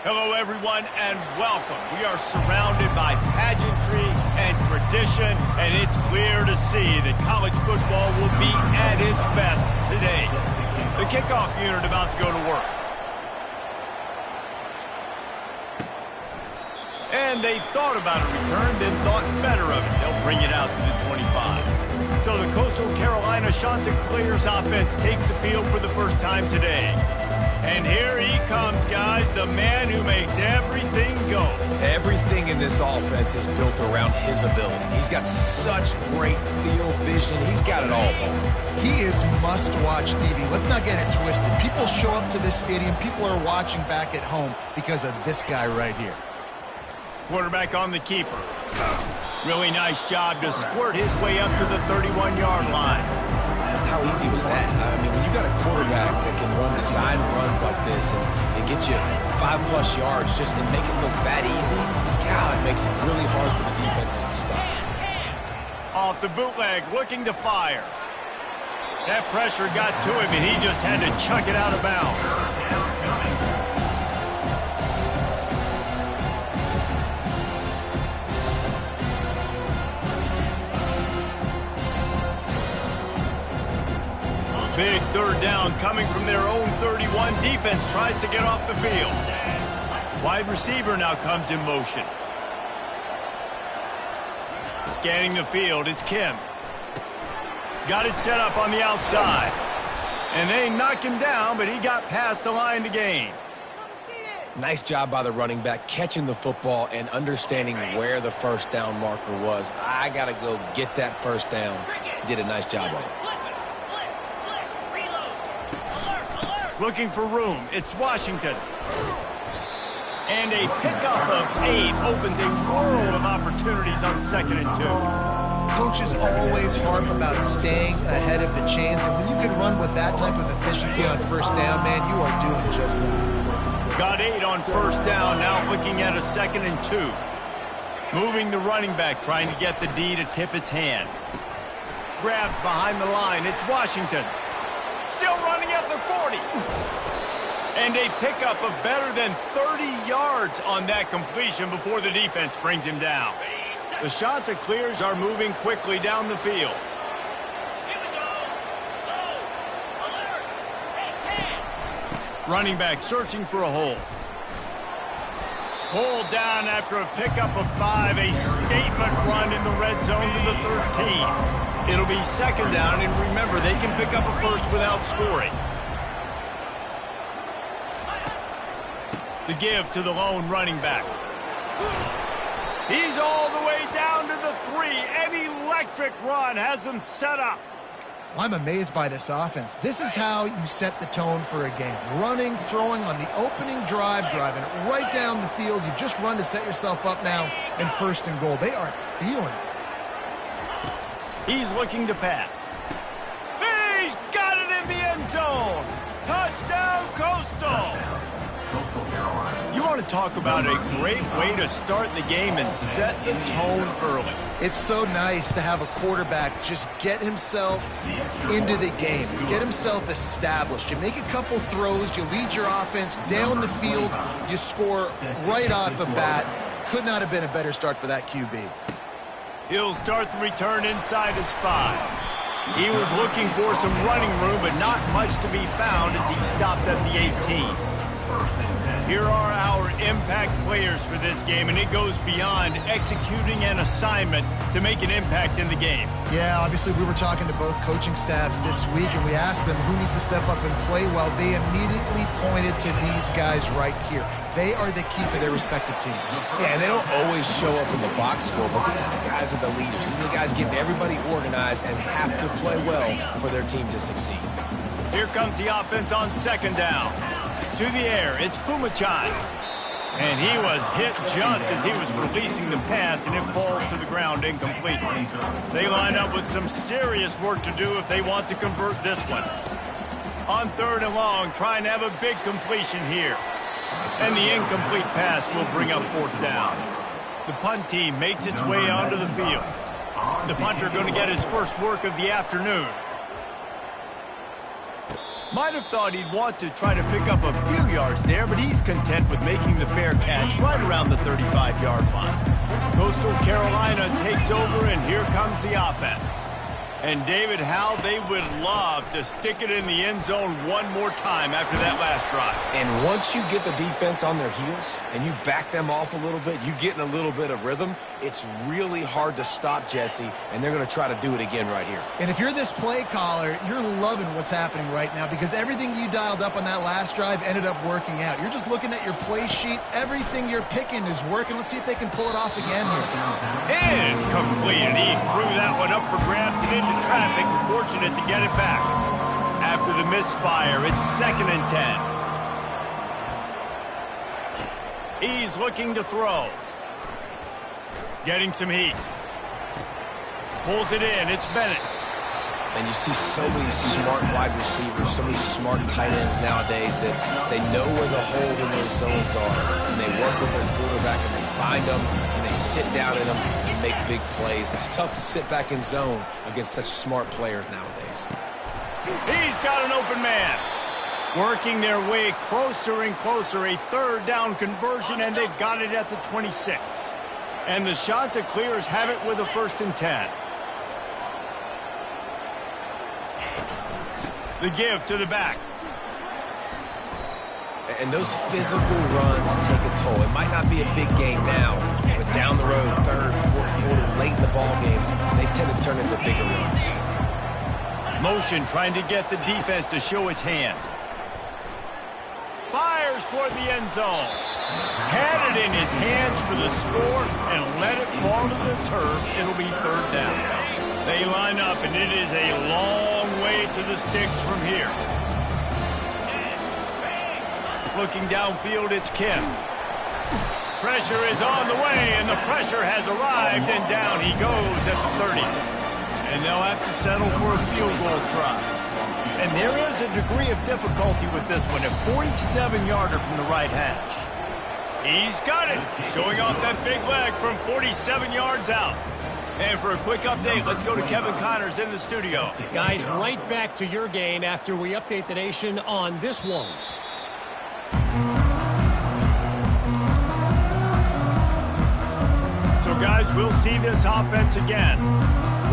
Hello, everyone, and welcome. We are surrounded by pageantry and tradition, and it's clear to see that college football will be at its best today. The kickoff unit about to go to work. And they thought about a return, then thought better of it. They'll bring it out to the 25. So the Coastal Carolina Chanticleers offense takes the field for the first time today. And here he comes, guys, the man who makes everything go. Everything in this offense is built around his ability. He's got such great field vision. He's got it all. He is must-watch TV. Let's not get it twisted. People show up to this stadium. People are watching back at home because of this guy right here. Quarterback on the keeper. Really nice job to squirt his way up to the 31-yard line. How easy was that? I mean, when you got a quarterback that can run design runs like this and get you 5+ yards just and make it look that easy, God, it makes it really hard for the defenses to stop. Off the bootleg, looking to fire. That pressure got to him, and he just had to chuck it out of bounds. Big third down coming from their own 31. Defense tries to get off the field. Wide receiver now comes in motion. Scanning the field, it's Kim. Got it set up on the outside. And they knock him down, but he got past the line to gain. Nice job by the running back catching the football and understanding where the first down marker was. I got to go get that first down. He did a nice job of it. Looking for room. It's Washington. And a pickup of 8 opens a world of opportunities on 2nd and 2. Coaches always harp about staying ahead of the chains, and when you can run with that type of efficiency on first down, man, you are doing just that. Got 8 on first down, now looking at a 2nd and 2. Moving the running back, trying to get the D to tip its hand. Grabbed behind the line, it's Washington. Still running at the 40. And a pickup of better than 30 yards on that completion before the defense brings him down. The Chanticleers are moving quickly down the field. Running back searching for a hole. Pulled down after a pickup of 5. A statement run in the red zone to the 13. It'll be 2nd down, and remember, they can pick up a first without scoring. The give to the lone running back. He's all the way down to the 3. An electric run has him set up. I'm amazed by this offense. This is how you set the tone for a game. Running, throwing on the opening drive, driving it right down the field. You've just run to set yourself up now in 1st and goal. They are feeling it. He's looking to pass. He's got it in the end zone. Touchdown, Coastal. You want to talk about a great way to start the game and set the tone early. It's so nice to have a quarterback just get himself into the game, get himself established. You make a couple throws, you lead your offense down the field, you score right off the bat. Could not have been a better start for that QB. He'll start the return inside his 5. He was looking for some running room, but not much to be found as he stopped at the 18. Here are our impact players for this game, and it goes beyond executing an assignment to make an impact in the game. Yeah, obviously we were talking to both coaching staffs this week, and we asked them who needs to step up and play well. They immediately pointed to these guys right here. They are the key for their respective teams. Yeah, and they don't always show up in the box score, but these are the guys that are the leaders. These are the guys getting everybody organized and have to play well for their team to succeed. Here comes the offense on 2nd down. To the air, it's Pumachan. And he was hit just as he was releasing the pass, and it falls to the ground incomplete. They line up with some serious work to do if they want to convert this one. On 3rd and long, trying to have a big completion here. And the incomplete pass will bring up 4th down. The punt team makes its way onto the field. The punter going to get his first work of the afternoon. Might have thought he'd want to try to pick up a few yards there, but he's content with making the fair catch right around the 35-yard line. Coastal Carolina takes over, and here comes the offense. And David, how they would love to stick it in the end zone one more time after that last drive. And once you get the defense on their heels and you back them off a little bit, you get in a little bit of rhythm, it's really hard to stop, Jesse, and they're going to try to do it again right here. And if you're this play caller, you're loving what's happening right now because everything you dialed up on that last drive ended up working out. You're just looking at your play sheet. Everything you're picking is working. Let's see if they can pull it off again here. Incomplete, and he threw that one up for grabs and into traffic. Fortunate to get it back. After the misfire, it's 2nd and 10. He's looking to throw. Getting some heat. Pulls it in. It's Bennett. And you see so many smart wide receivers, so many smart tight ends nowadays that they know where the holes in those zones are. And they work with their quarterback and they find them and they sit down in them and make big plays. It's tough to sit back in zone against such smart players nowadays. He's got an open man. Working their way closer and closer. A 3rd down conversion, and they've got it at the 26. And the Chanticleers have it with a 1st and 10. The give to the back. And those physical runs take a toll. It might not be a big game now, but down the road, 3rd, 4th quarter, late in the ball games, they tend to turn into bigger runs. Motion trying to get the defense to show its hand. Fires toward the end zone. Had it in his hands for the score and let it fall to the turf. It'll be 3rd down. They line up, and it is a long way to the sticks from here. Looking downfield, it's Kim. Pressure is on the way, and the pressure has arrived, and down he goes at the 30. And they'll have to settle for a field goal try. And there is a degree of difficulty with this one, a 47-yarder from the right hash. He's got it, showing off that big leg from 47 yards out. And for a quick update, let's go to Kevin Connors in the studio. Guys, right back to your game after we update the nation on this one. So, guys, we'll see this offense again.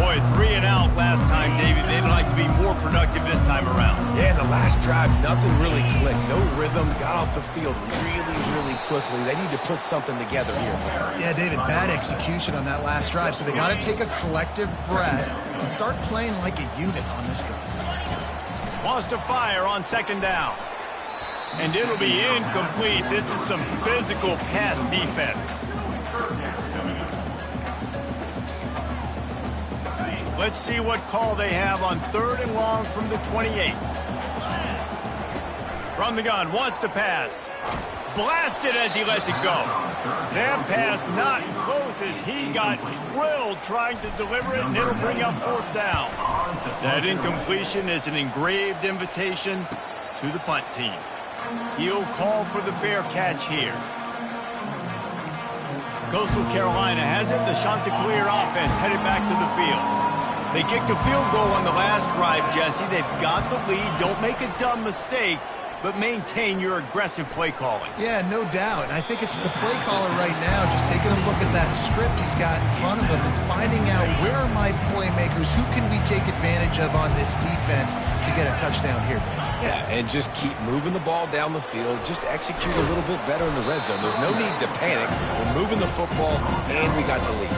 Boy, 3 and out last time, David. They'd like to be more productive this time around. Yeah, in the last drive, nothing really clicked. No rhythm, got off the field really quickly. They need to put something together here. Yeah, David, bad execution on that last drive. So they got to take a collective breath and start playing like a unit on this drive. Wants to fire on 2nd down. And it'll be incomplete. This is some physical pass defense. Let's see what call they have on 3rd and long from the 28. From the gun, wants to pass. Blasted as he lets it go. That pass not close as he got drilled trying to deliver it, and it'll bring up 4th down. That incompletion is an engraved invitation to the punt team. He'll call for the fair catch here. Coastal Carolina has it. The Chanticleer offense headed back to the field. They kicked a field goal on the last drive, Jesse. They've got the lead. Don't make a dumb mistake, but maintain your aggressive play calling. Yeah, no doubt. And I think it's the play caller right now just taking a look at that script he's got in front of him and finding out where are my playmakers, who can we take advantage of on this defense to get a touchdown here. Yeah, and just keep moving the ball down the field. Just execute a little bit better in the red zone. There's no need to panic. We're moving the football, and we got the lead.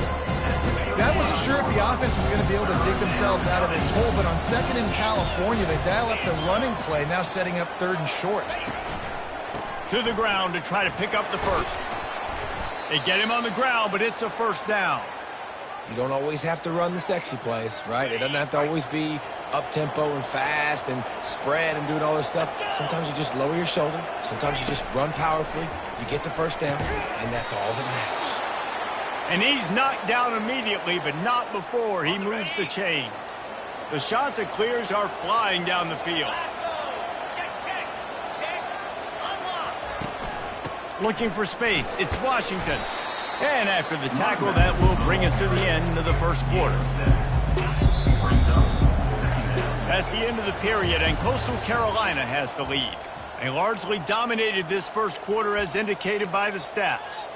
I wasn't sure if the offense was going to be able to dig themselves out of this hole, but on 2nd in California, they dial up the running play, now setting up 3rd and short. To the ground to try to pick up the 1st. They get him on the ground, but it's a 1st down. You don't always have to run the sexy plays, right? It doesn't have to always be up-tempo and fast and spread and doing all this stuff. Sometimes you just lower your shoulder. Sometimes you just run powerfully. You get the 1st down, and that's all that matters. And he's knocked down immediately, but not before he moves the chains. The Chanticleers are flying down the field. Looking for space. It's Washington. And after the tackle, that will bring us to the end of the 1st quarter. That's the end of the period, and Coastal Carolina has the lead. They largely dominated this first quarter as indicated by the stats.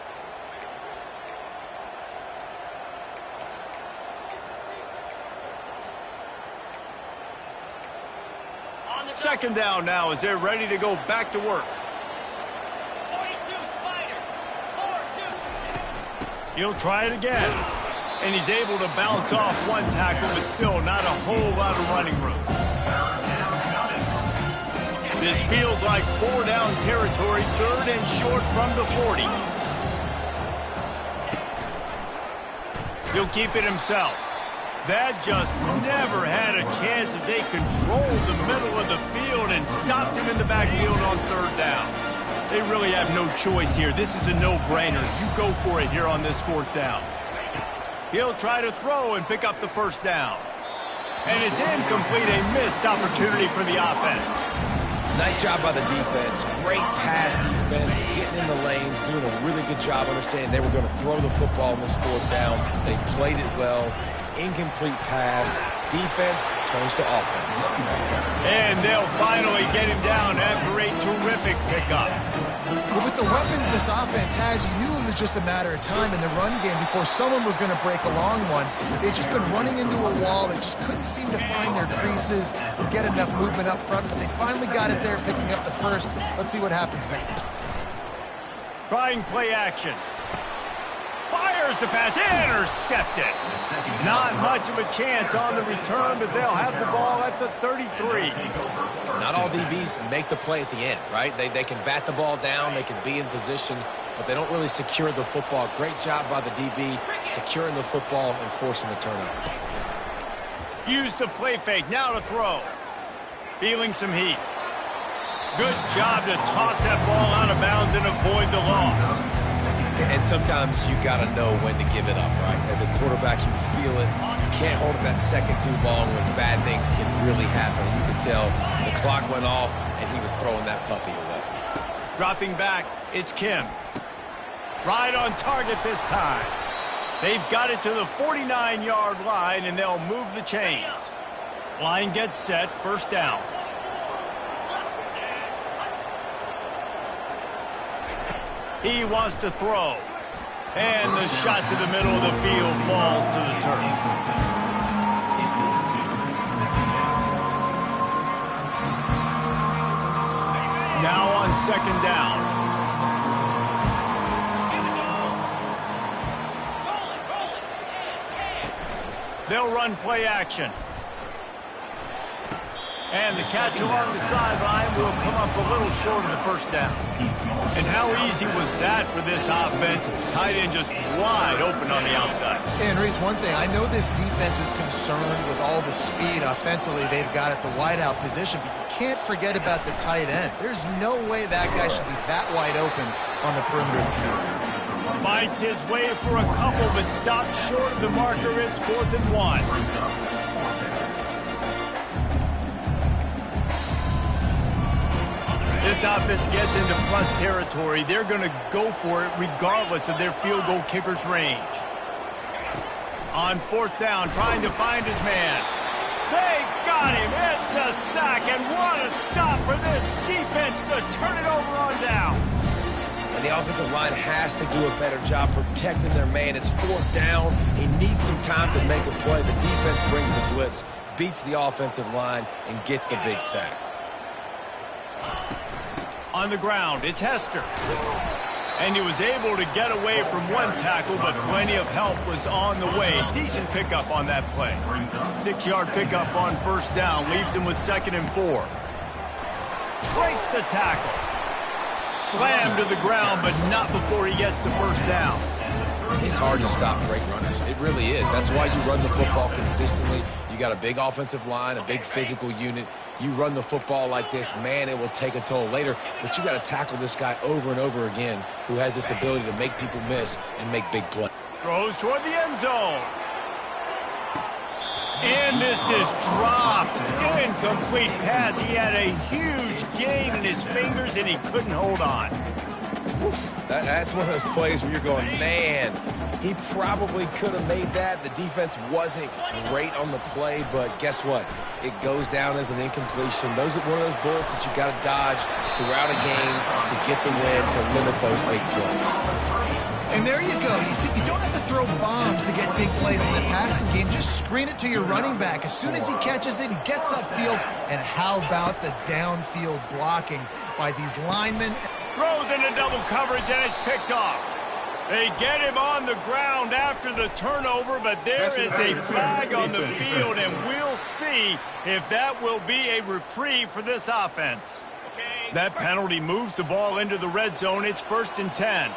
Second down now as they're ready to go back to work. 42, Spider. 4-2. He'll try it again. And he's able to bounce off one tackle, but still not a whole lot of running room. This feels like 4-down territory, third and short from the 40. He'll keep it himself. That just never had a chance as they controlled the middle of the field and stopped him in the backfield on third down. They really have no choice here. This is a no-brainer. You go for it here on this fourth down. He'll try to throw and pick up the first down. And it's incomplete, a missed opportunity for the offense. Nice job by the defense. Great pass defense, getting in the lanes, doing a really good job understanding they were going to throw the football in this fourth down. They played it well. Incomplete pass. Defense turns to offense. And they'll finally get him down after a terrific pickup. Well, with the weapons this offense has, you knew it was just a matter of time in the run game before someone was going to break a long one. They've just been running into a wall. They just couldn't seem to find their creases or get enough movement up front, but they finally got it there, picking up the first. Let's see what happens next. Trying play action. Fires the pass, intercepted. Not much of a chance on the return, but they'll have the ball at the 33. Not all DBs make the play at the end, right? They can bat the ball down, they can be in position, but they don't really secure the football. Great job by the DB securing the football and forcing the turnover. Use the play fake, now to throw. Feeling some heat. Good job to toss that ball out of bounds and avoid the loss. And sometimes you got to know when to give it up, right? As a quarterback, you feel it. You can't hold it that second too long when bad things can really happen. You can tell the clock went off, and he was throwing that puppy away. Dropping back, it's Kim. Right on target this time. They've got it to the 49-yard line, and they'll move the chains. Line gets set, first down. He wants to throw. And the shot to the middle of the field falls to the turf. Now on second down. They'll run play action. And the catch along the sideline will come up a little short of the first down. And how easy was that for this offense? Tight end just wide open on the outside. And Reese, one thing, I know this defense is concerned with all the speed offensively they've got at the wideout position, but you can't forget about the tight end. There's no way that guy should be that wide open on the perimeter of the field. Fights his way for a couple, but stopped short of the marker. It's 4th and 1. This offense gets into plus territory. They're going to go for it regardless of their field goal kicker's range. On 4th down, trying to find his man. They got him. It's a sack, and what a stop for this defense to turn it over on down. And the offensive line has to do a better job protecting their man. It's 4th down. He needs some time to make a play. The defense brings the blitz, beats the offensive line, and gets the big sack. On the ground, it's Hester. And he was able to get away from one tackle, but plenty of help was on the way. Decent pickup on that play. 6-yard pickup on first down, leaves him with 2nd and 4. Breaks the tackle. Slammed to the ground, but not before he gets the first down. It's hard to stop great runners. It really is. That's why you run the football consistently. You got a big offensive line, a big physical unit. You run the football like this, man, it will take a toll later. But you got to tackle this guy over and over again who has this ability to make people miss and make big plays. Throws toward the end zone. And this is dropped. Incomplete pass. He had a huge gain in his fingers, and he couldn't hold on. That's one of those plays where you're going, man, He probably could have made that. The defense wasn't great on the play, but guess what? It goes down as an incompletion. Those are one of those bullets that you got to dodge throughout a game to get the win, to limit those big plays. And there you go. You see, you don't have to throw bombs to get big plays in the passing game. Just screen it to your running back. As soon as he catches it, he gets upfield. And how about the downfield blocking by these linemen? Throws into double coverage, and it's picked off. They get him on the ground after the turnover, but there is a flag on the field, and we'll see if that will be a reprieve for this offense. That penalty moves the ball into the red zone. It's 1st and 10.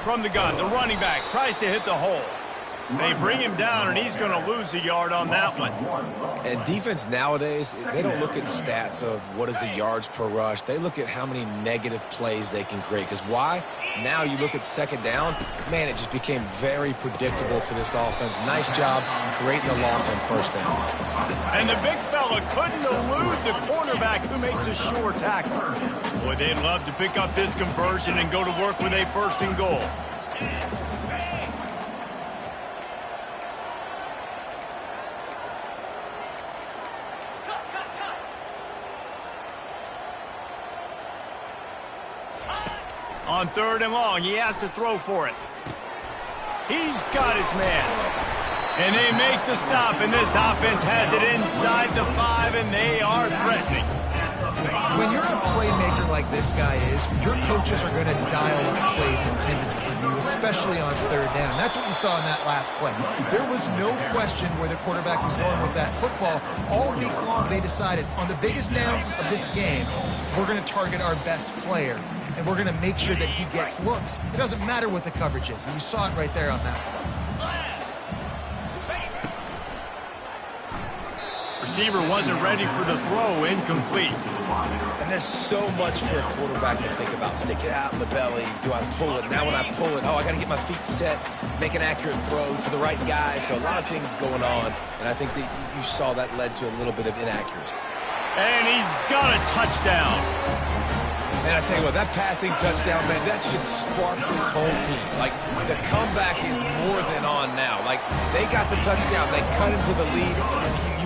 From the gun, the running back tries to hit the hole. They bring him down, and he's going to lose a yard on that one. And defense nowadays, they don't look at stats of what is the yards per rush. They look at how many negative plays they can create. Because why? Now you look at 2nd down, man, it just became very predictable for this offense. Nice job creating the loss on 1st down. And the big fella couldn't elude the cornerback who makes a sure tackle. Boy, they'd love to pick up this conversion and go to work with a 1st and goal. On 3rd and long, he has to throw for it. He's got his man. And they make the stop, and this offense has it inside the 5, and they are threatening. When you're a playmaker like this guy is, your coaches are going to dial up plays intended for you, especially on 3rd down. That's what you saw in that last play. There was no question where the quarterback was going with that football. All week long, they decided, on the biggest downs of this game, we're going to target our best player. And we're going to make sure that he gets looks. It doesn't matter what the coverage is. And you saw it right there on that play. Receiver wasn't ready for the throw, incomplete. And there's so much for a quarterback to think about. Stick it out in the belly. Do I pull it? Now when I pull it, I got to get my feet set, make an accurate throw to the right guy. So a lot of things going on. And I think that you saw that led to a little bit of inaccuracy. And he's got a touchdown. Man, I tell you what, that passing touchdown, man, that should spark this whole team. Like, the comeback is more than on now. Like, they got the touchdown. They cut into the lead.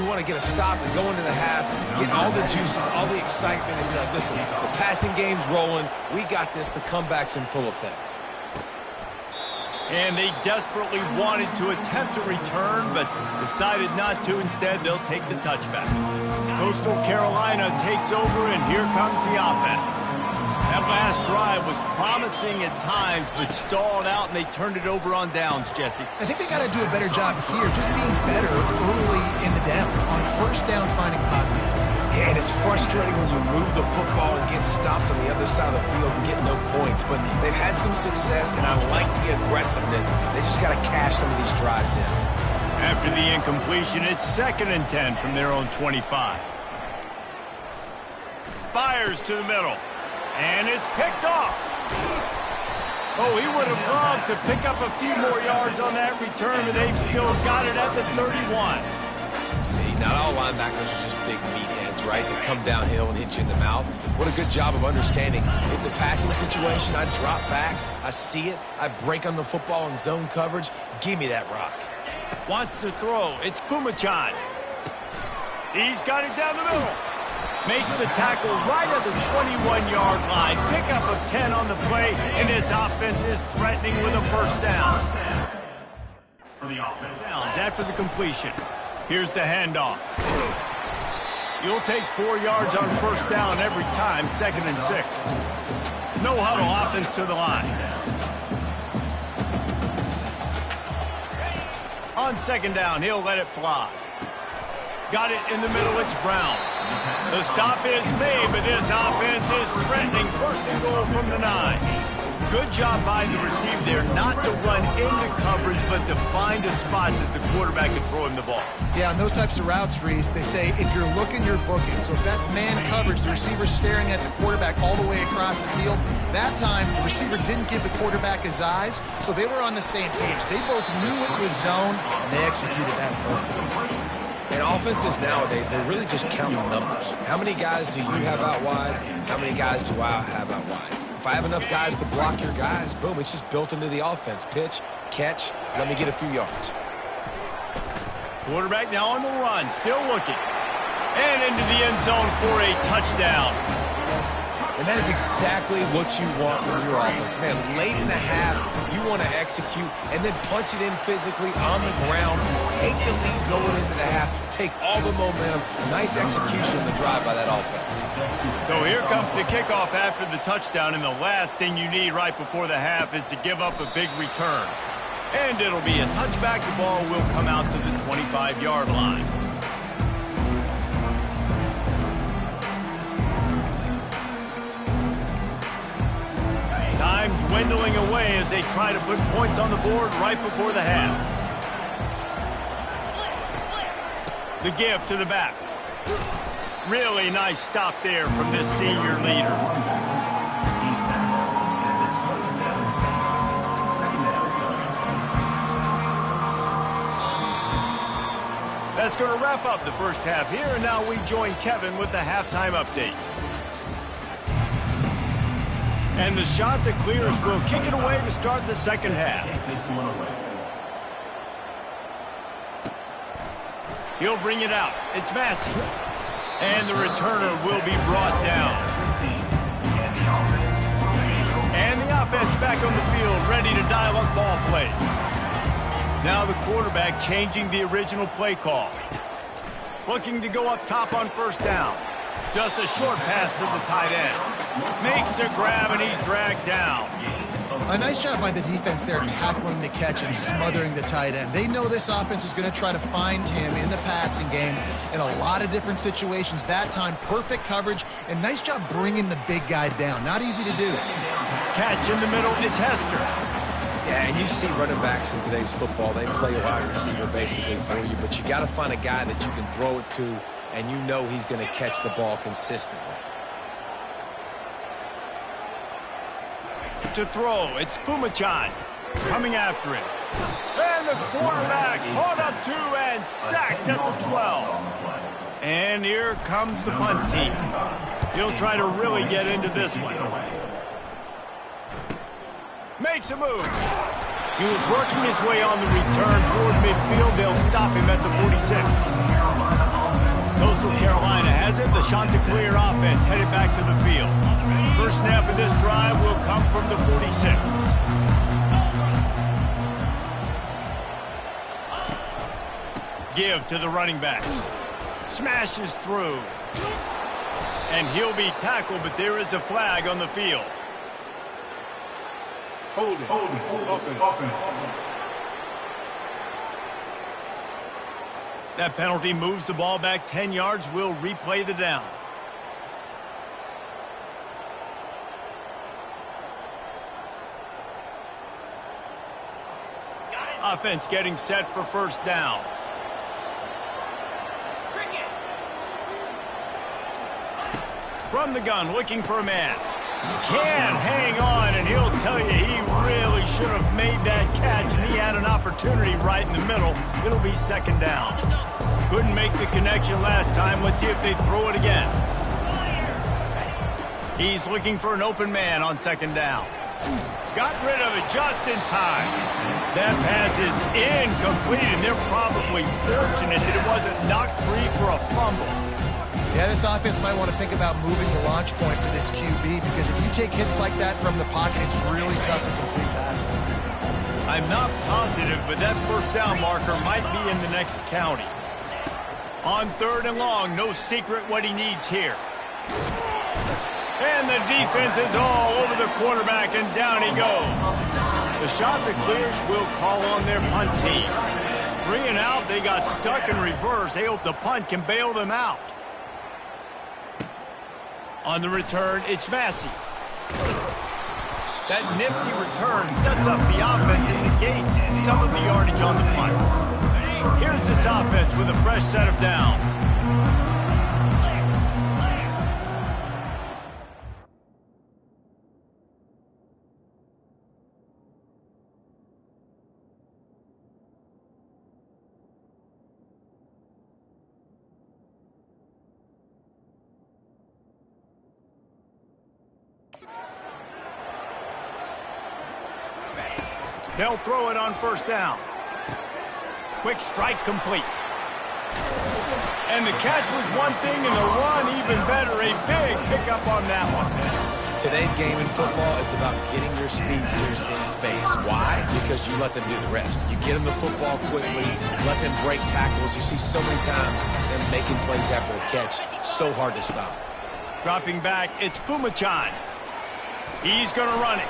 You want to get a stop and go into the half, get all the juices, all the excitement, and be like, listen, the passing game's rolling. We got this. The comeback's in full effect. And they desperately wanted to attempt a return, but decided not to. Instead, they'll take the touchback. Coastal Carolina takes over, and here comes the offense. That last drive was promising at times, but stalled out, and they turned it over on downs, Jesse. I think they got to do a better job here, just being better early in the downs. On 1st down, finding positive plays. Yeah, and it's frustrating when you move the football and get stopped on the other side of the field and get no points. But they've had some success, and I like the aggressiveness. They just got to cash some of these drives in. After the incompletion, it's 2nd and 10 from their own 25. Fires to the middle. And it's picked off. Oh, he would have loved to pick up a few more yards on that return, but they've still got it at the 31. See, not all linebackers are just big meatheads, right? That come downhill and hit you in the mouth. What a good job of understanding. It's a passing situation. I drop back. I see it. I break on the football in zone coverage. Give me that rock. Wants to throw. It's Pumachan. He's got it down the middle. Makes the tackle right at the 21-yard line. Pickup of 10 on the play, and this offense is threatening with a 1st down. Downs after the completion. Here's the handoff. You'll take 4 yards on 1st down every time, 2nd and 6. No huddle offense to the line. On 2nd down, he'll let it fly. Got it in the middle, it's Brown. The stop is made, but this offense is threatening. 1st and goal from the 9. Good job by the receiver there, not to run into coverage, but to find a spot that the quarterback can throw him the ball. Yeah, on those types of routes, Reese, they say if you're looking, you're booking. So if that's man coverage, the receiver's staring at the quarterback all the way across the field. That time, the receiver didn't give the quarterback his eyes, so they were on the same page. They both knew it was zone, and they executed that perfectly. And offenses nowadays, they really just count numbers. How many guys do you have out wide? How many guys do I have out wide? If I have enough guys to block your guys, boom, it's just built into the offense. Pitch, catch, let me get a few yards. Quarterback now on the run, still looking. And into the end zone for a touchdown. And that is exactly what you want from your offense. Man, late in the half, you want to execute and then punch it in physically on the ground. Take the lead going into the half. Take all the momentum. Nice execution on the drive by that offense. So here comes the kickoff after the touchdown, and the last thing you need right before the half is to give up a big return. And it'll be a touchback. The ball will come out to the 25-yard line. Time dwindling away as they try to put points on the board right before the half. The give to the back. Really nice stop there from this senior leader. That's going to wrap up the first half here, and now we join Kevin with the halftime update. And the shot that clears will kick it away to start the second half. He'll bring it out. It's Massey. And the returner will be brought down. And the offense back on the field, ready to dial up ball plays. Now the quarterback changing the original play call. Looking to go up top on first down. Just a short pass to the tight end. Makes a grab, and he's dragged down. A nice job by the defense there, tackling the catch and smothering the tight end. They know this offense is going to try to find him in the passing game in a lot of different situations. That time, perfect coverage, and nice job bringing the big guy down. Not easy to do. Catch in the middle, it's Hester. Yeah, and you see running backs in today's football, they play a wide receiver basically for you, but you got to find a guy that you can throw it to, and you know he's going to catch the ball consistently. To throw, it's Pumachan coming after him. And the quarterback caught up to and sacked at the 12. And here comes the punt team. He'll try to really get into this one. Makes a move. He was working his way on the return toward midfield. They'll stop him at the 46. Coastal Carolina has it. The Chanticleer offense headed back to the field. First snap of this drive will come from the 46. Give to the running back. Smashes through. And he'll be tackled, but there is a flag on the field. Hold it. Offense. That penalty moves the ball back 10 yards. We'll replay the down. Offense getting set for first down. From the gun, looking for a man. Can't hang on, and he'll tell you he really should have made that catch, and he had an opportunity right in the middle. It'll be second down. Couldn't make the connection last time. Let's see if they throw it again. He's looking for an open man on second down. Got rid of it just in time. That pass is incomplete, and they're probably fortunate that it wasn't knocked free for a fumble. Yeah, this offense might want to think about moving the launch point for this QB, because if you take hits like that from the pocket, it's really tough to complete passes. I'm not positive, but that first down marker might be in the next county. On third and long, no secret what he needs here. And the defense is all over the quarterback, and down he goes. The shot that clears will call on their punt team. 3 and out, they got stuck in reverse. They hope the punt can bail them out. On the return, it's Massey. That nifty return sets up the offense and negates some of the yardage on the punt. Here's this offense with a fresh set of downs. They'll throw it on first down. Quick strike complete. And the catch was one thing, and the run even better. A big pickup on that one. Today's game in football, it's about getting your speedsters in space. Why? Because you let them do the rest. You get them the football quickly, let them break tackles. You see so many times them making plays after the catch. So hard to stop. Dropping back, it's Pumachan. He's going to run it.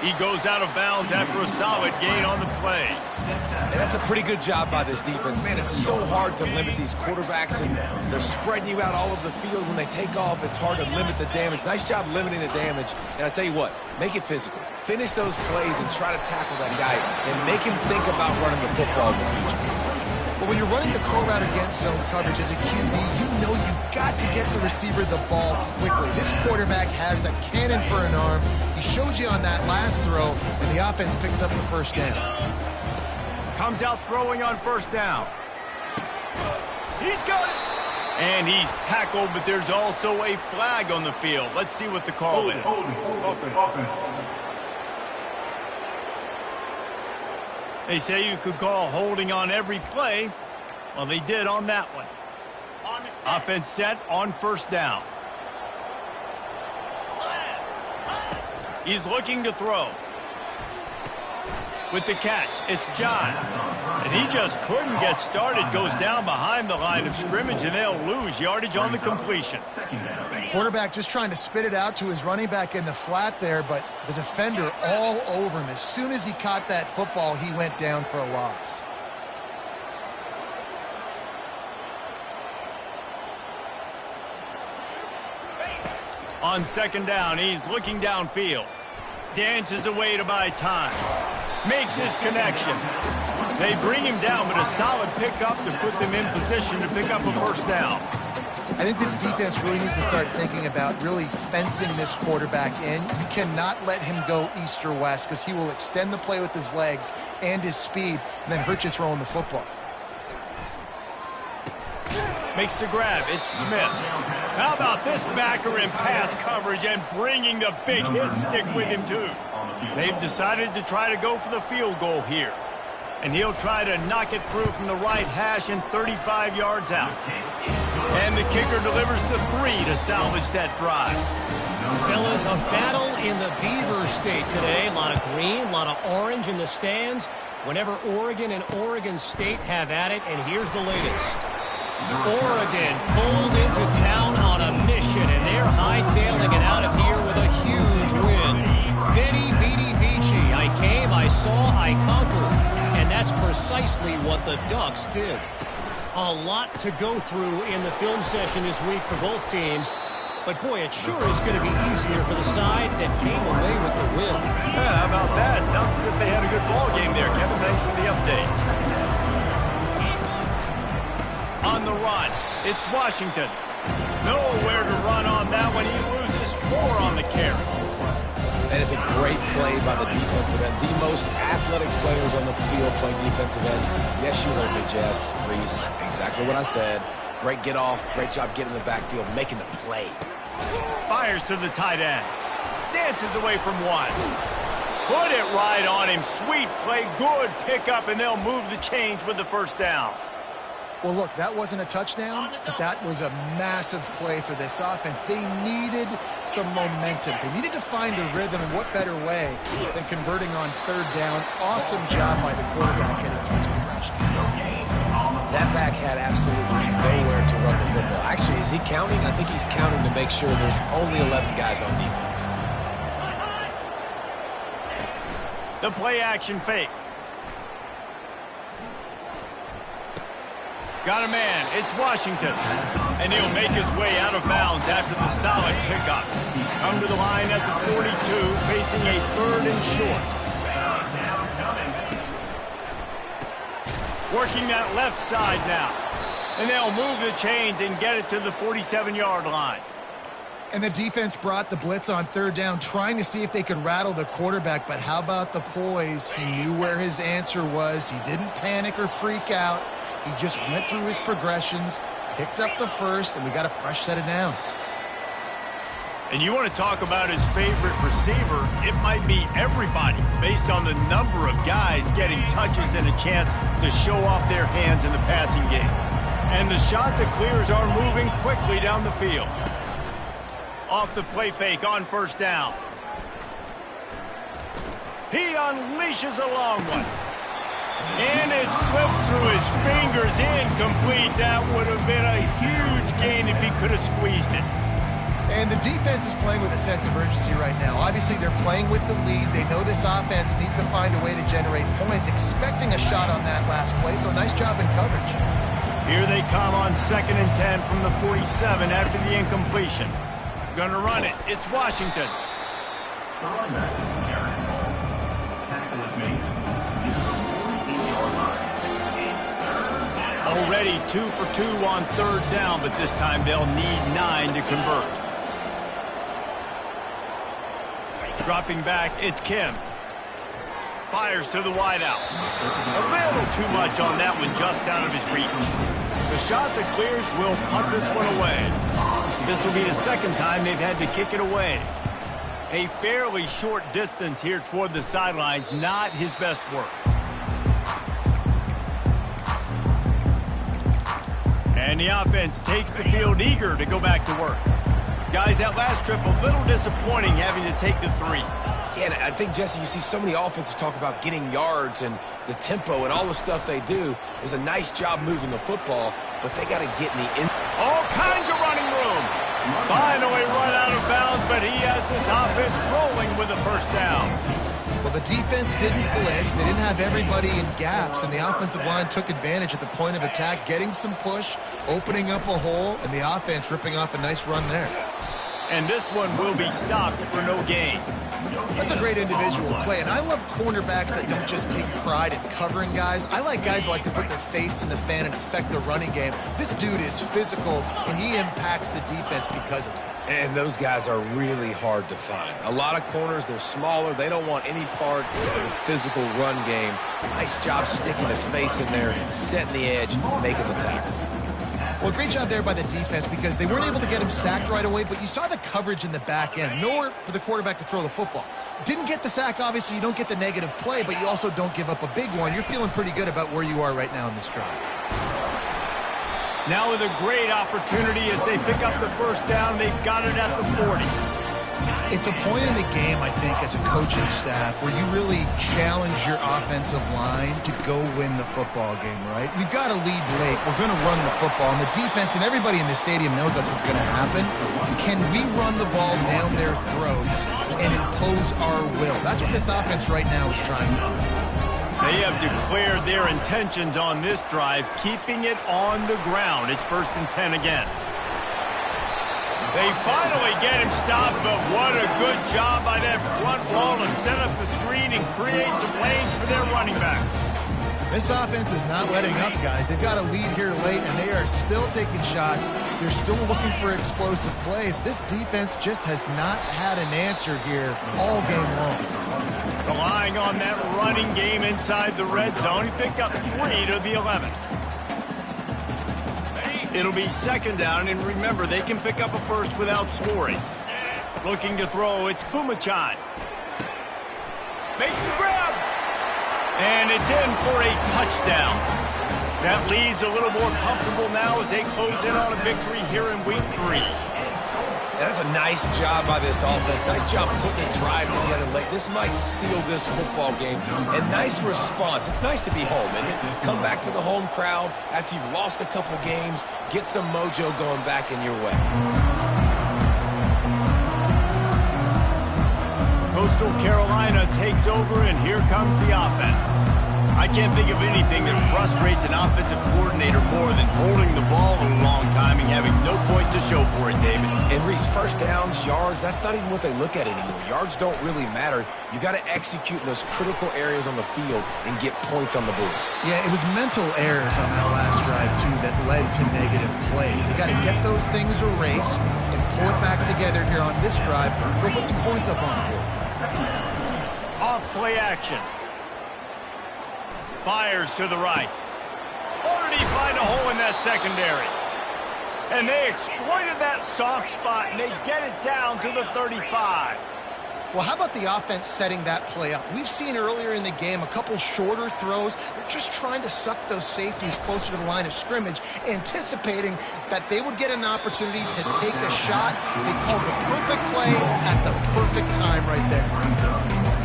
He goes out of bounds after a solid gain on the play. And that's a pretty good job by this defense. Man, it's so hard to limit these quarterbacks, and they're spreading you out all over the field. When they take off, it's hard to limit the damage. Nice job limiting the damage. And I tell you what, make it physical. Finish those plays and try to tackle that guy and make him think about running the football in the future. But when you're running the curl route against zone coverage as a QB, you know you've got to get the receiver the ball quickly. This quarterback has a cannon for an arm. He showed you on that last throw, and the offense picks up the first down. Comes out throwing on first down. He's got it. And he's tackled, but there's also a flag on the field. Let's see what the call is. Offense. They say you could call holding on every play. Well, they did on that one. Offense set on first down. He's looking to throw. With the catch, it's John. And he just couldn't get started. Goes down behind the line of scrimmage, and they'll lose yardage on the completion. Quarterback just trying to spit it out to his running back in the flat there, but the defender all over him. As soon as he caught that football, he went down for a loss. On second down, he's looking downfield. Dances away to buy time. Makes his connection. They bring him down, but a solid pickup to put them in position to pick up a first down. I think this defense really needs to start thinking about really fencing this quarterback in. You cannot let him go east or west because he will extend the play with his legs and his speed and then hurt you throwing the football. Makes the grab. It's Smith. How about this backer in pass coverage and bringing the big hit stick with him, too? They've decided to try to go for the field goal here. And he'll try to knock it through from the right hash and 35 yards out. And the kicker delivers the 3 to salvage that drive. Fellas, a battle in the Beaver State today. A lot of green, a lot of orange in the stands. Whenever Oregon and Oregon State have at it, and here's the latest. Oregon pulled into town on a mission, and they're hightailing it out of here with a huge win. Veni, vidi, vici. I came, I saw, I conquered. And that's precisely what the Ducks did. A lot to go through in the film session this week for both teams. But, boy, it sure is going to be easier for the side that came away with the win. Yeah, how about that? Sounds as if they had a good ball game there, Kevin. Thanks for the update. On the run, it's Washington. Nowhere to run on that one. He loses 4 on the carry. That is a great play by the defensive end. The most athletic players on the field playing defensive end. Yes, you heard me, Jess, Reese. Exactly what I said. Great get off. Great job getting in the backfield, making the play. Fires to the tight end. Dances away from one. Put it right on him. Sweet play. Good pickup, and they'll move the chains with the first down. Well, look, that wasn't a touchdown, but that was a massive play for this offense. They needed some momentum. They needed to find a rhythm, and what better way than converting on third down. Awesome job by the quarterback getting through his progression. That back had absolutely nowhere to run the football. Actually, is he counting? I think he's counting to make sure there's only 11 guys on defense. The play action fake. Got a man. It's Washington. And he'll make his way out of bounds after the solid pickup. Come to the line at the 42, facing a 3rd and short. Working that left side now. And they'll move the chains and get it to the 47-yard line. And the defense brought the blitz on third down, trying to see if they could rattle the quarterback. But how about the poise? He knew where his answer was. He didn't panic or freak out. He just went through his progressions, picked up the first, and we got a fresh set of downs. And you want to talk about his favorite receiver, it might be everybody based on the number of guys getting touches and a chance to show off their hands in the passing game. And the shot to clears are moving quickly down the field. Off the play fake on first down. He unleashes a long one. And it slips through his fingers, incomplete. That would have been a huge gain if he could have squeezed it. And the defense is playing with a sense of urgency right now. Obviously, they're playing with the lead. They know this offense needs to find a way to generate points, expecting a shot on that last play, so nice job in coverage. Here they come on 2nd and 10 from the 47 after the incompletion. Going to run it. It's Washington. Already 2 for 2 on 3rd down, but this time they'll need 9 to convert. Dropping back, it's Kim. Fires to the wideout. A little too much on that one, just out of his reach. The shot that clears will punt this one away. This will be the 2nd time they've had to kick it away. A fairly short distance here toward the sidelines, not his best work. And the offense takes the field eager to go back to work. Guys, that last trip a little disappointing having to take the 3. Yeah, and I think, Jesse, you see so many offenses talk about getting yards and the tempo and all the stuff they do. It was a nice job moving the football, but they got to get in the end. All kinds of running room. Finally run out of bounds, but he has this offense rolling with a 1st down. Well, the defense didn't blitz. They didn't have everybody in gaps, and the offensive line took advantage at the point of attack, getting some push, opening up a hole, and the offense ripping off a nice run there. And this one will be stopped for no gain. That's a great individual play, and I love cornerbacks that don't just take pride in covering guys. I like guys that like to put their face in the fan and affect the running game. This dude is physical, and he impacts the defense because of it. And those guys are really hard to find. A lot of corners, they're smaller. They don't want any part of the physical run game. Nice job sticking his face in there, setting the edge, making the tackle. Well, great job there by the defense because they weren't able to get him sacked right away, but you saw the coverage in the back end. Nowhere for the quarterback to throw the football. Didn't get the sack, obviously. You don't get the negative play, but you also don't give up a big one. You're feeling pretty good about where you are right now in this drive. Now with a great opportunity as they pick up the 1st down. They've got it at the 40. It's a point in the game, I think, as a coaching staff where you really challenge your offensive line to go win the football game, right? We've got to lead late. We're going to run the football. And the defense and everybody in the stadium knows that's what's going to happen. Can we run the ball down their throats and impose our will? That's what this offense right now is trying to do. They have declared their intentions on this drive, keeping it on the ground. It's 1st and 10 again. They finally get him stopped, but what a good job by that front wall to set up the screen and create some lanes for their running back. This offense is not letting up, guys. They've got a lead here late, and they are still taking shots. They're still looking for explosive plays. This defense just has not had an answer here all game long. Relying on that running game inside the red zone. He picked up 3 to the 11. It'll be 2nd down, and remember, they can pick up a 1st without scoring. Looking to throw, it's Pumachan. Makes the grab. And it's in for a touchdown. That leads a little more comfortable now as they close in on a victory here in week 3. That's a nice job by this offense. Nice job putting a drive together late. This might seal this football game. And nice response. It's nice to be home, isn't it? Come back to the home crowd after you've lost a couple games. Get some mojo going back in your way. Coastal Carolina takes over, and here comes the offense. I can't think of anything that frustrates an offensive coordinator more than holding the ball a long time and having no points to show for it, David. And Reese, 1st downs, yards, that's not even what they look at anymore. Yards don't really matter. You got to execute in those critical areas on the field and get points on the board. Yeah, it was mental errors on that last drive, too, that led to negative plays. They got to get those things erased and pull it back together here on this drive. Go put some points up on the board. Off play action. Fires to the right. Or did he find a hole in that secondary? And they exploited that soft spot, and they get it down to the 35. Well, how about the offense setting that play up? We've seen earlier in the game a couple shorter throws. They're just trying to suck those safeties closer to the line of scrimmage, anticipating that they would get an opportunity to take a shot. They called the perfect play at the perfect time right there.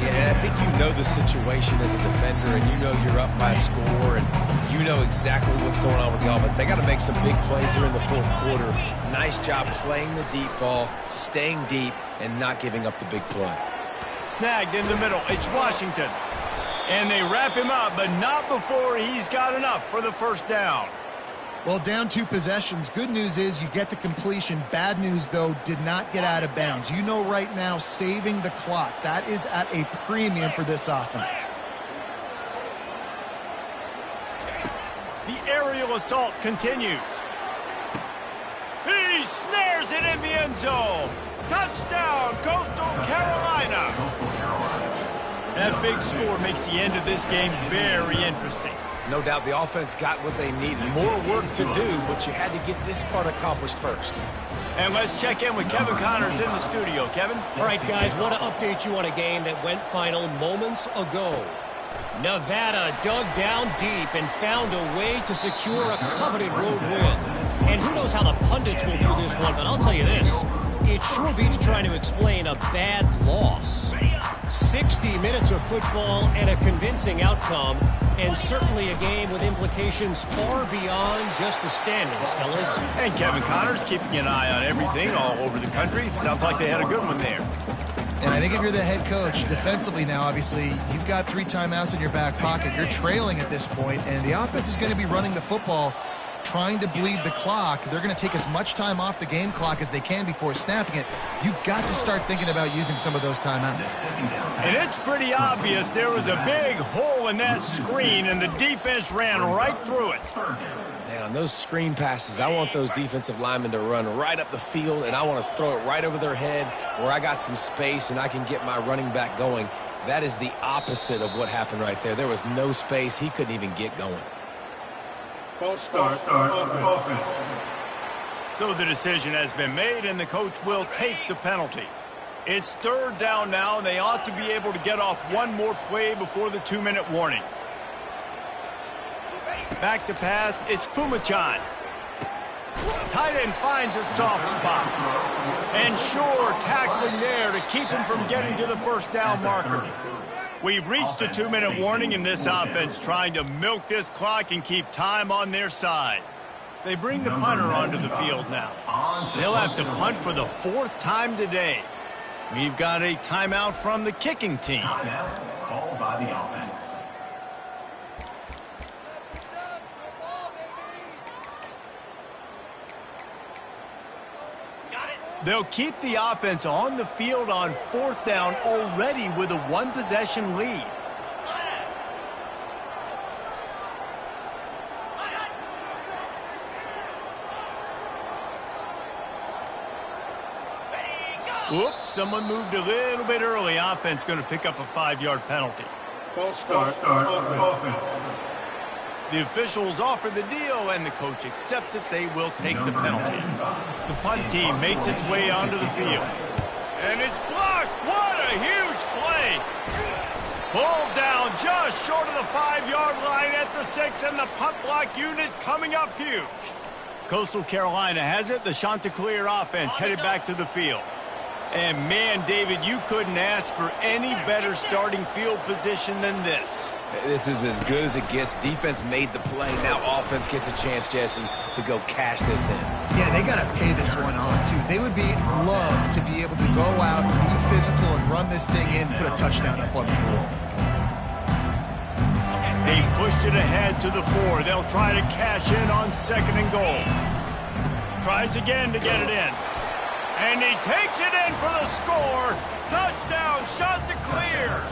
Yeah, I think you know the situation as a defender, and you know you're up by a score, and you know exactly what's going on with the offense. They got to make some big plays here in the fourth quarter. Nice job playing the deep ball, staying deep, and not giving up the big play. Snagged in the middle. It's Washington. And they wrap him up, but not before he's got enough for the first down. Well, down 2 possessions. Good news is you get the completion. Bad news, though, did not get out of bounds. You know right now, saving the clock. That is at a premium for this offense. The aerial assault continues. He snares it in the end zone. Touchdown, Coastal Carolina. That big score makes the end of this game very interesting. No doubt the offense got what they needed. More work to do, but you had to get this part accomplished first. And let's check in with Kevin Connors in the studio. Kevin? All right, guys, want to update you on a game that went final moments ago. Nevada dug down deep and found a way to secure a coveted road win. And who knows how the pundits will view this one, but I'll tell you this. It sure beats trying to explain a bad loss. 60 minutes of football and a convincing outcome, and certainly a game with implications far beyond just the standings, fellas. And Kevin Connors keeping an eye on everything all over the country. Sounds like they had a good one there. And I think if you're the head coach, defensively now, obviously, you've got 3 timeouts in your back pocket. You're trailing at this point, and the offense is going to be running the football, trying to bleed the clock. They're going to take as much time off the game clock as they can before snapping it. You've got to start thinking about using some of those timeouts. And it's pretty obvious there was a big hole in that screen, and the defense ran right through it. Man, on those screen passes, I want those defensive linemen to run right up the field, and I want to throw it right over their head where I got some space and I can get my running back going. That is the opposite of what happened right there. There was no space. He couldn't even get going. False start. Offense. So the decision has been made, and the coach will take the penalty. It's 3rd down now, and they ought to be able to get off one more play before the 2-minute warning. Back to pass, it's Pumachan. Tight end finds a soft spot. And sure, tackling there to keep him from getting to the first down marker. We've reached the 2-minute warning, and this offense trying to milk this clock and keep time on their side. They bring the punter onto the field now. They'll have to punt for the 4th time today. We've got a timeout from the kicking team. Called by the offense. They'll keep the offense on the field on 4th down already with a 1-possession lead. Whoops, someone moved a little bit early. Offense going to pick up a 5-yard penalty. False start. Offense. The officials offer the deal, and the coach accepts it. They will take the penalty. The punt team makes its way onto the field. And it's blocked. What a huge play. Pulled down just short of the 5-yard line at the 6, and the punt block unit coming up huge. Coastal Carolina has it. The Chanticleer offense headed back to the field. And man, David, you couldn't ask for any better starting field position than this. This is as good as it gets. Defense made the play. Now offense gets a chance, Jesse, to go cash this in. Yeah, they got to pay this one off, too. They would love to be able to go out, be physical, and run this thing in, put a touchdown up on the board. They pushed it ahead to the 4. They'll try to cash in on 2nd and goal. Tries again to get it in. And he takes it in for the score. Touchdown, Chanticleer.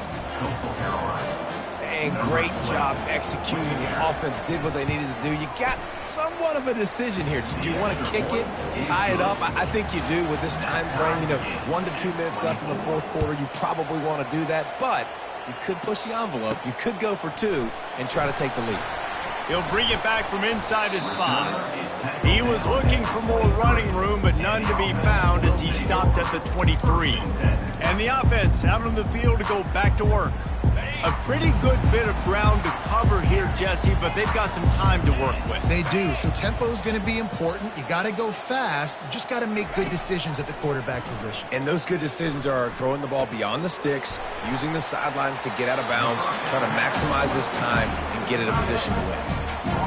And great job executing. The offense did what they needed to do. You got somewhat of a decision here. Do you want to kick it, tie it up? I think you do with this time frame. 1 to 2 minutes left in the 4th quarter. You probably want to do that, but you could push the envelope. You could go for 2 and try to take the lead. He'll bring it back from inside his 5. He was looking for more running room, but none to be found as he stopped at the 23. And the offense out on the field to go back to work. A pretty good bit of ground to cover here, Jesse, but they've got some time to work with. They do. So tempo is going to be important. You got to go fast. You just got to make good decisions at the quarterback position. And those good decisions are throwing the ball beyond the sticks, using the sidelines to get out of bounds, trying to maximize this time and get in a position to win.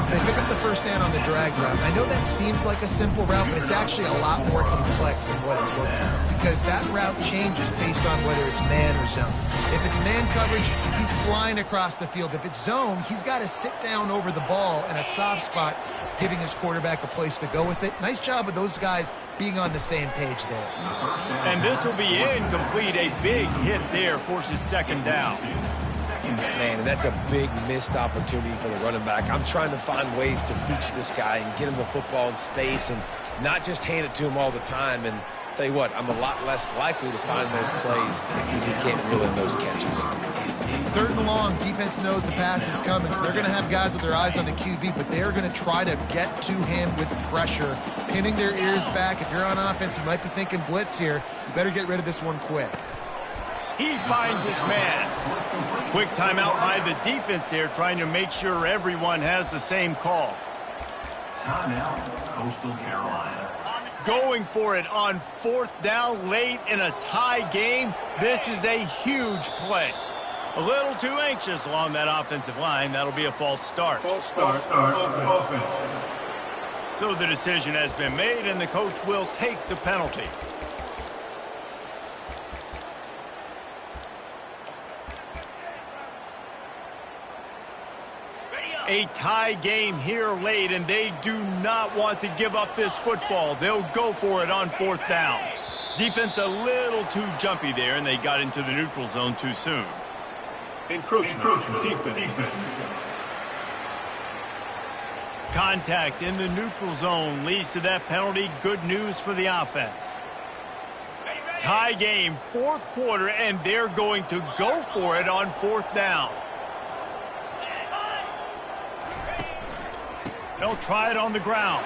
They pick up the first down on the drag route. I know that seems like a simple route, but it's actually a lot more complex than what it looks like, because that route changes based on whether it's man or zone. If it's man coverage, he's flying across the field. If it's zone, he's got to sit down over the ball in a soft spot, giving his quarterback a place to go with it. Nice job of those guys being on the same page there. And this will be incomplete. A big hit there forces second down. Man, and that's a big missed opportunity for the running back. I'm trying to find ways to feature this guy and get him the football in space and not just hand it to him all the time. And tell you what, I'm a lot less likely to find those plays if you can't reel in those catches. 3rd and long, defense knows the pass is coming, so they're going to have guys with their eyes on the QB, but they're going to try to get to him with pressure, pinning their ears back. If you're on offense, you might be thinking blitz here. You better get rid of this one quick. He finds his man. Quick timeout by the defense there, trying to make sure everyone has the same call. Timeout, Coastal Carolina. Going for it on 4th down late in a tie game. This is a huge play. A little too anxious along that offensive line. That'll be a false start. False start. Offense. So the decision has been made, and the coach will take the penalty. A tie game here late, and they do not want to give up this football. They'll go for it on 4th down. Defense a little too jumpy there, and they got into the neutral zone too soon. Encroachment. Defense. Contact in the neutral zone leads to that penalty. Good news for the offense. Tie game, 4th quarter, and they're going to go for it on 4th down. They'll try it on the ground.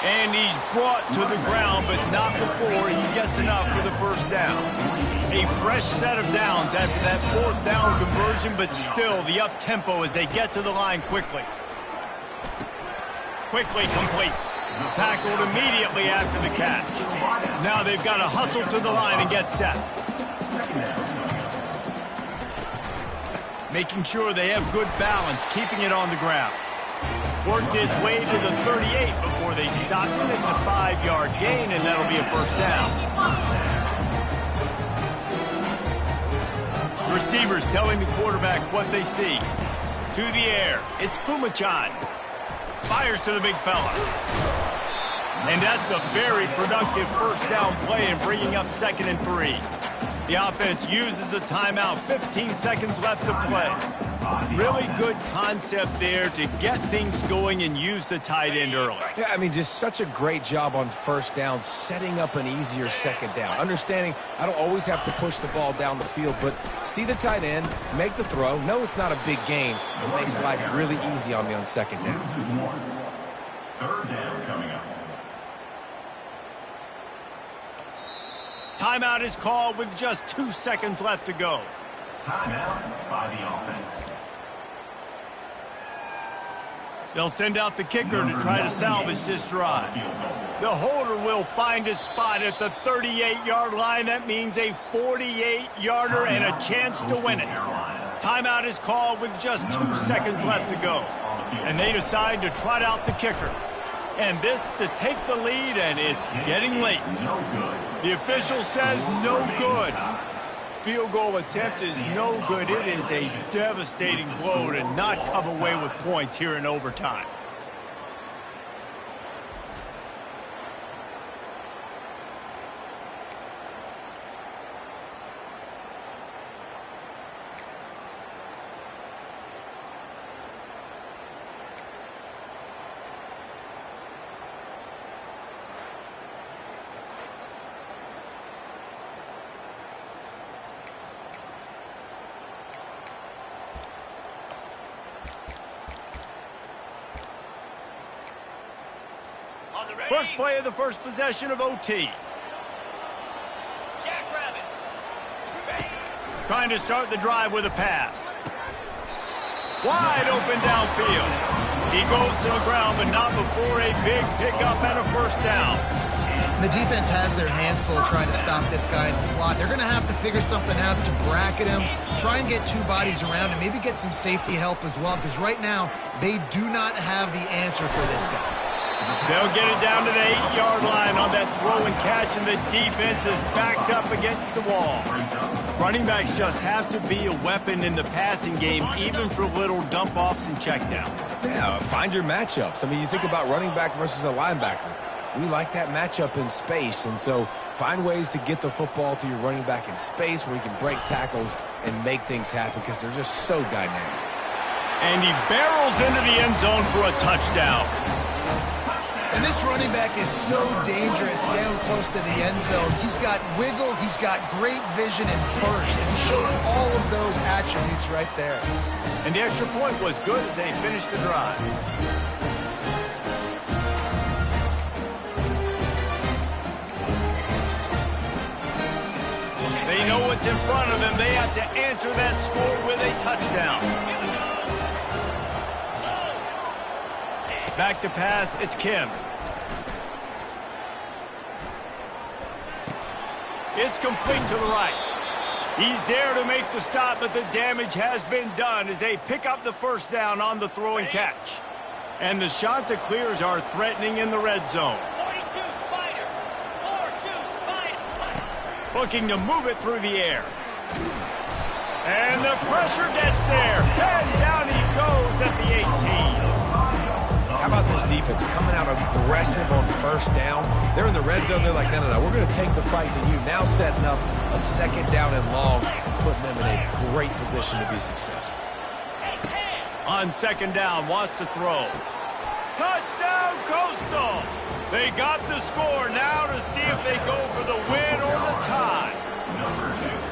And he's brought to the ground, but not before he gets enough for the first down. A fresh set of downs after that 4th down conversion, but still the up-tempo as they get to the line quickly. Quickly complete. Tackled immediately after the catch. Now they've got to hustle to the line and get set. Making sure they have good balance, keeping it on the ground. Worked its way to the 38 before they stopped him. It's a 5-yard gain, and that'll be a first down. Receivers telling the quarterback what they see. To the air, it's Pumachan. Fires to the big fella. And that's a very productive first down play and bringing up 2nd and 3. The offense uses a timeout, 15 seconds left to play. Really good concept there to get things going and use the tight end early. Yeah, I mean, just such a great job on 1st down, setting up an easier 2nd down. Understanding I don't always have to push the ball down the field, but see the tight end, make the throw. No, it's not a big gain. It makes life really easy on me on 2nd down. 3rd down coming up. Timeout is called with just 2 seconds left to go. Timeout by the offense. They'll send out the kicker to try to salvage this drive. The holder will find a spot at the 38-yard line. That means a 48-yarder and a chance to win it. Timeout is called with just 2 seconds left to go. And they decide to trot out the kicker. And this to take the lead, and it's getting late. The official says no good. Field goal attempt is no good. It is a devastating blow to not come away with points here in overtime. First play of the first possession of OT. Jackrabbit. Trying to start the drive with a pass. Wide open downfield. He goes to the ground, but not before a big pickup and a first down. The defense has their hands full trying to stop this guy in the slot. They're going to have to figure something out to bracket him, try and get two bodies around him, maybe get some safety help as well, because right now they do not have the answer for this guy. They'll get it down to the 8-yard line on that throw and catch, and the defense is backed up against the wall. Running backs just have to be a weapon in the passing game, even for little dump-offs and checkdowns. Yeah, find your matchups. I mean, you think about running back versus a linebacker. We like that matchup in space, and so find ways to get the football to your running back in space where you can break tackles and make things happen because they're just so dynamic. And he barrels into the end zone for a touchdown. And this running back is so dangerous down close to the end zone. He's got wiggle, he's got great vision and burst, and he showed all of those attributes right there. And the extra point was good as they finished the drive. They know what's in front of them. They have to answer that score with a touchdown. Back to pass, it's Kim. It's complete to the right. He's there to make the stop, but the damage has been done as they pick up the first down on the throw and catch. And the shot to clears are threatening in the red zone. 42 Spider. 4-2 Spider. Looking to move it through the air. And the pressure gets there. And down he goes at the 18. How about this defense coming out aggressive on first down? They're in the red zone. They're like, no, we're going to take the fight to you. Now setting up a second down and long and putting them in a great position to be successful. On second down, wants to throw. Touchdown, Coastal! They got the score now to see if they go for the win or the tie.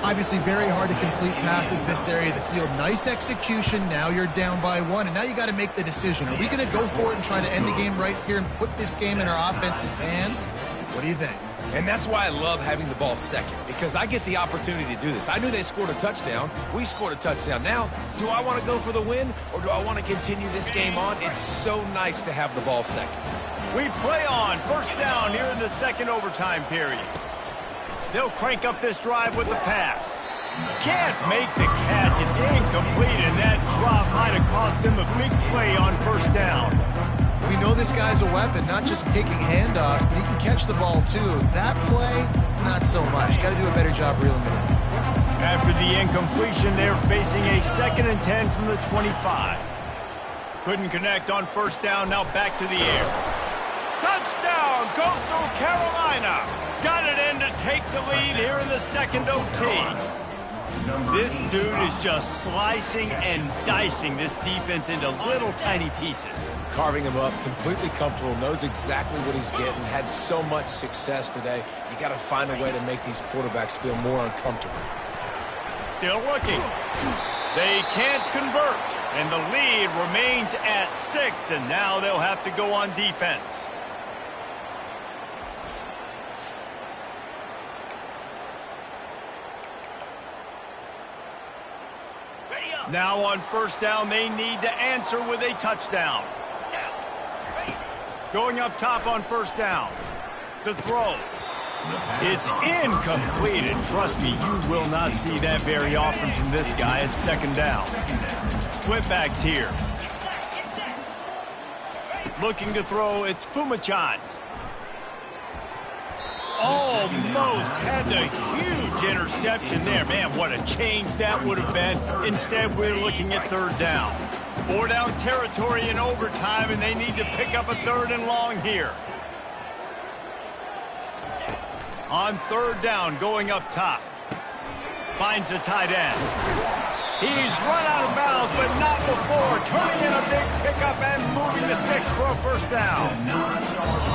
Obviously very hard to complete passes this area of the field. Nice execution. Now you're down by one, and now you got to make the decision. Are we going to go for it and try to end the game right here and put this game in our offense's hands? What do you think? And that's why I love having the ball second, because I get the opportunity to do this. I knew they scored a touchdown. We scored a touchdown. Now, do I want to go for the win, or do I want to continue this game on? It's so nice to have the ball second. We play on first down here in the second overtime period. They'll crank up this drive with the pass. Can't make the catch. It's incomplete, and that drop might have cost them a big play on first down. We know this guy's a weapon, not just taking handoffs, but he can catch the ball too. That play, not so much. Got to do a better job reeling it in. After the incompletion, they're facing a 2nd and 10 from the 25. Couldn't connect on first down, now back to the air. Touchdown, Coastal Carolina! Got it in to take the lead here in the second OT. This dude is just slicing and dicing this defense into little tiny pieces. Carving him up, completely comfortable, knows exactly what he's getting, had so much success today. You got to find a way to make these quarterbacks feel more uncomfortable. Still looking. They can't convert, and the lead remains at 6, and now they'll have to go on defense. Now on first down, they need to answer with a touchdown. Going up top on first down. The throw. It's incomplete, and trust me, you will not see that very often from this guy at second down. Split backs here. Looking to throw, it's Pumachan. Almost had the huge interception there. Man, what a change that would have been. Instead, we're looking at third down. 4-down territory in overtime, and they need to pick up a 3rd and long here. On third down, going up top. Finds the tight end. He's run out of bounds, but not before. Turning in a big pickup and moving the sticks for a first down.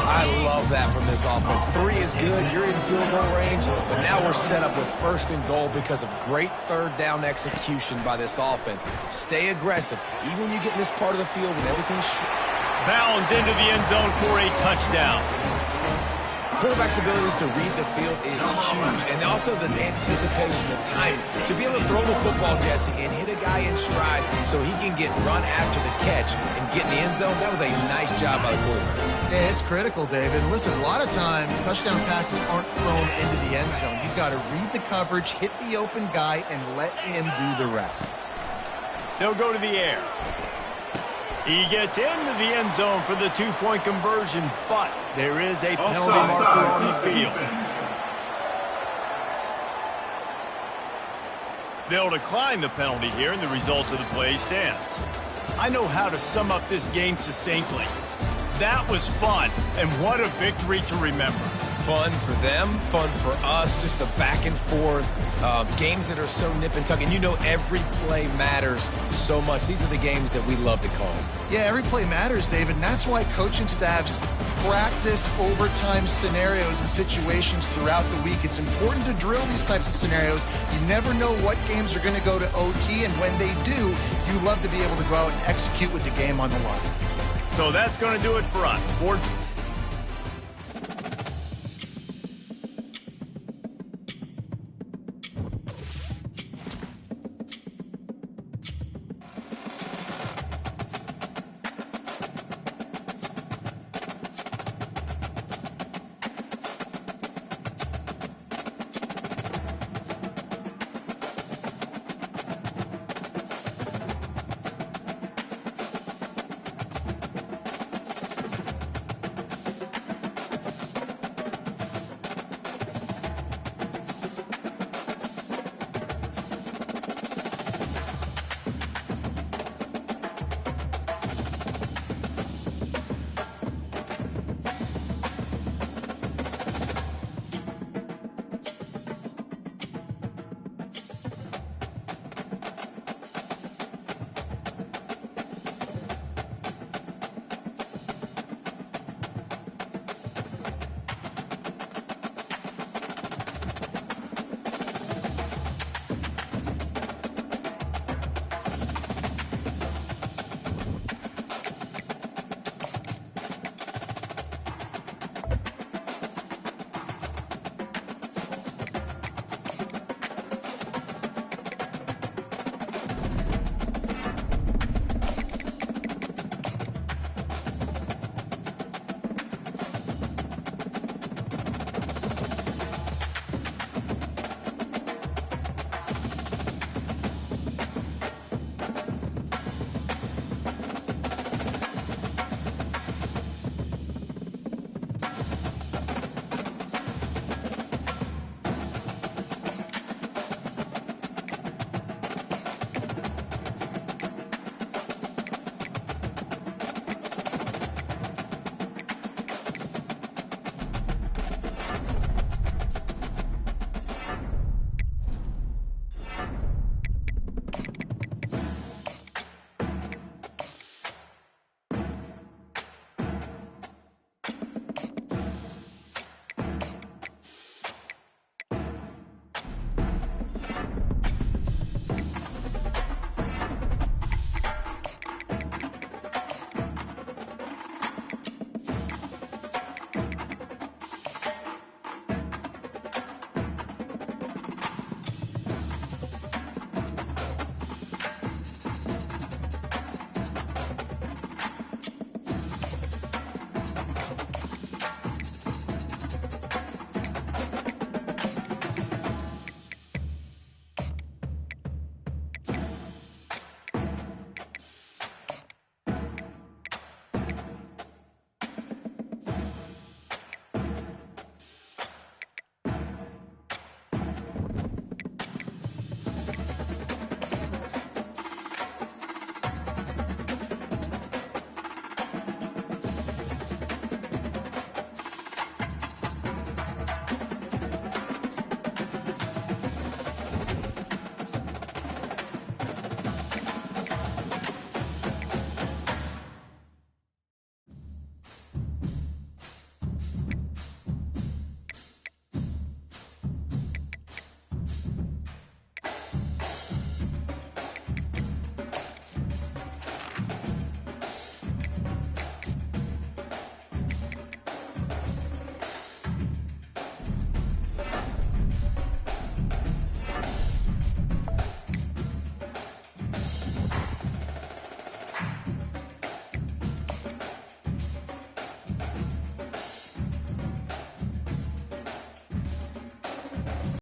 I love that from this offense. 3 is good. You're in field goal range, but now we're set up with 1st and goal because of great third down execution by this offense. Stay aggressive. Even when you get in this part of the field when everything's Bounds into the end zone for a touchdown. Quarterback's abilities to read the field is huge, and also the anticipation, the timing. To be able to throw the football, Jesse, and hit a guy in stride so he can get run after the catch and get in the end zone, that was a nice job by the quarterback. Yeah, it's critical, David. Listen, a lot of times touchdown passes aren't thrown into the end zone. You've got to read the coverage, hit the open guy, and let him do the rest. They'll go to the air. He gets into the end zone for the two-point conversion, but there is a penalty marker on the field. They'll decline the penalty here, and the result of the play stands. I know how to sum up this game succinctly. That was fun, and what a victory to remember. Fun for them, fun for us, just the back and forth, games that are so nip and tuck, and you know every play matters so much. These are the games that we love to call. Yeah, every play matters, David, and that's why coaching staffs practice overtime scenarios and situations throughout the week. It's important to drill these types of scenarios. You never know what games are going to go to OT, and when they do, you love to be able to go out and execute with the game on the line. So that's going to do it for us. For